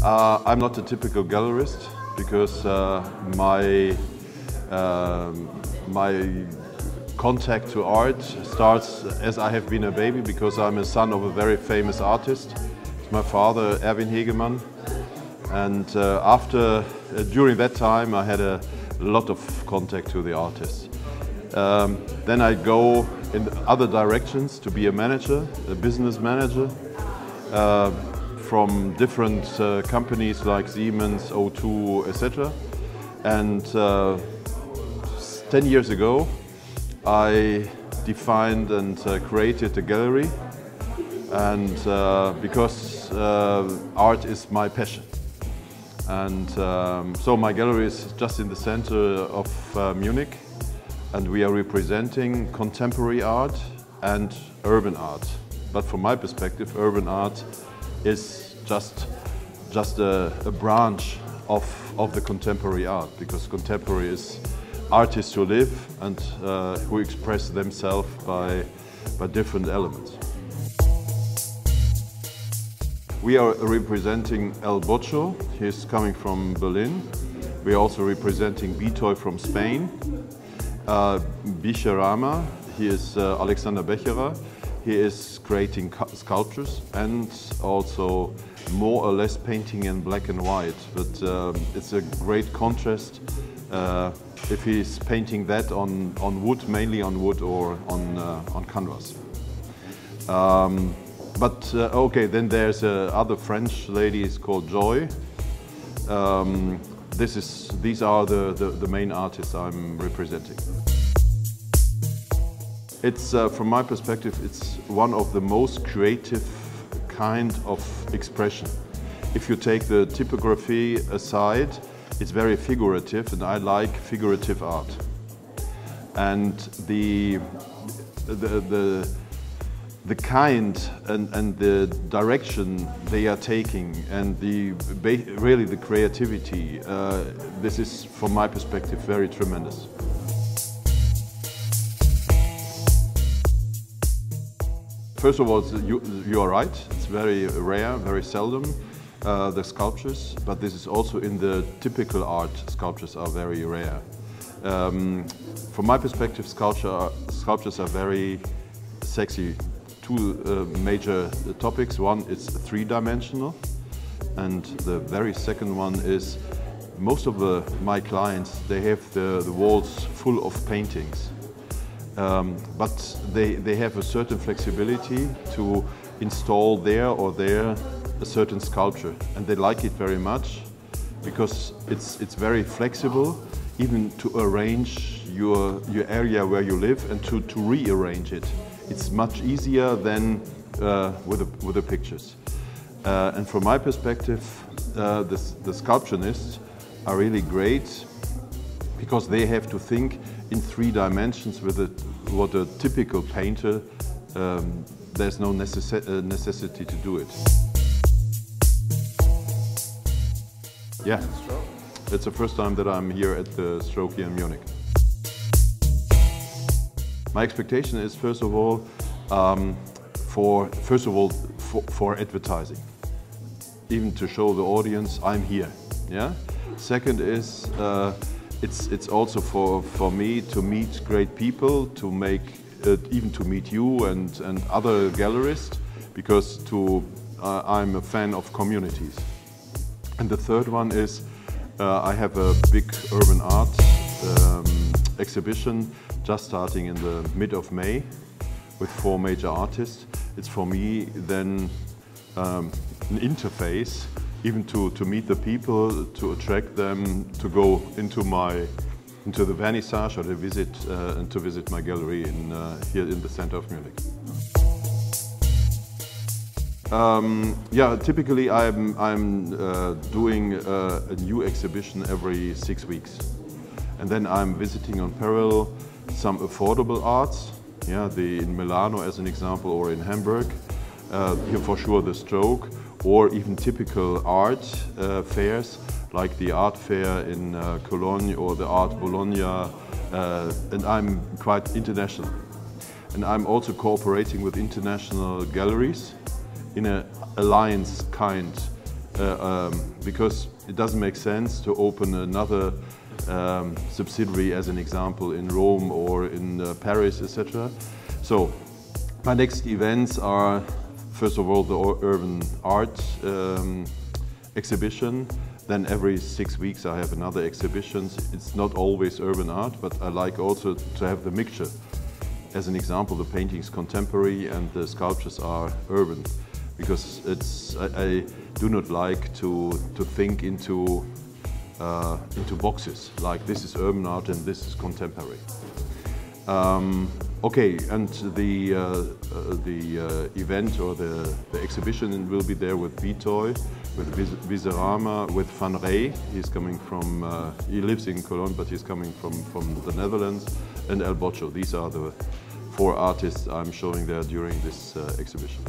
I'm not a typical gallerist because my contact to art starts as I have been a baby, because I'm a son of a very famous artist. It's my father, Erwin Hegemann, and during that time I had a lot of contact to the artists. Then I go in other directions to be a manager, a business manager, from different companies like Siemens, O2, etc. And 10 years ago I defined and created a gallery, and because art is my passion. And so my gallery is just in the center of Munich, and we are representing contemporary art and urban art. But from my perspective, urban art is just a branch of the contemporary art, because contemporary is artists who live and who express themselves by different elements. We are representing El Bocho. He's coming from Berlin. We are also representing Bitoy from Spain. Bisharama, he is Alexander Becherer. He is creating sculptures and also more or less painting in black and white. But it's a great contrast if he's painting that on wood, mainly on wood or on canvas. Okay, then there's other French ladies called Joy. These are the main artists I'm representing. It's from my perspective, it's one of the most creative kind of expression. If you take the typography aside, it's very figurative, and I like figurative art. And the kind and the direction they are taking, and really the creativity, this is, from my perspective, very tremendous. First of all, you are right, it's very rare, very seldom, the sculptures, but this is also in the typical art, sculptures are very rare. From my perspective, sculptures are very sexy. Two major topics. One is three-dimensional, and the very second one is most of my clients, they have the walls full of paintings. But they have a certain flexibility to install there or there a certain sculpture, and they like it very much because it's very flexible, even to arrange your area where you live and to rearrange it. It's much easier than with the pictures. And from my perspective, the sculpturists are really great because they have to think in three dimensions with what a typical painter, there's no necessity to do it. Yeah, it's the first time that I'm here at the Stroke here in Munich. My expectation is, first of all, for advertising, even to show the audience I'm here. Yeah. Second is it's also for me to meet great people, to even to meet you and other gallerists, because I'm a fan of communities. And the third one is I have a big urban art exhibition just starting in the mid of May with 4 major artists. It's for me then an interface, even to meet the people, to attract them, to go into the vernissage or to visit my gallery here in the center of Munich. Yeah, typically I'm doing a new exhibition every 6 weeks, and then I'm visiting on parallel some affordable arts. Yeah, in Milano as an example, or in Hamburg. Here for sure the Stroke, or even typical art fairs like the art fair in Cologne or the Art Bologna, and I'm quite international. And I'm also cooperating with international galleries in an alliance kind because it doesn't make sense to open another subsidiary, as an example, in Rome or in Paris, etc. So my next events are, first of all, the urban art exhibition. Then every 6 weeks I have another exhibition. It's not always urban art, but I like also to have the mixture. As an example, the painting's contemporary and the sculptures are urban, because I do not like to think into boxes, like this is urban art and this is contemporary. Okay, and the event or the exhibition will be there with Vitoy, with Viserama, with Van Rey. He's coming from, he lives in Cologne, but he's coming from the Netherlands, and El Boccio. These are the 4 artists I'm showing there during this exhibition.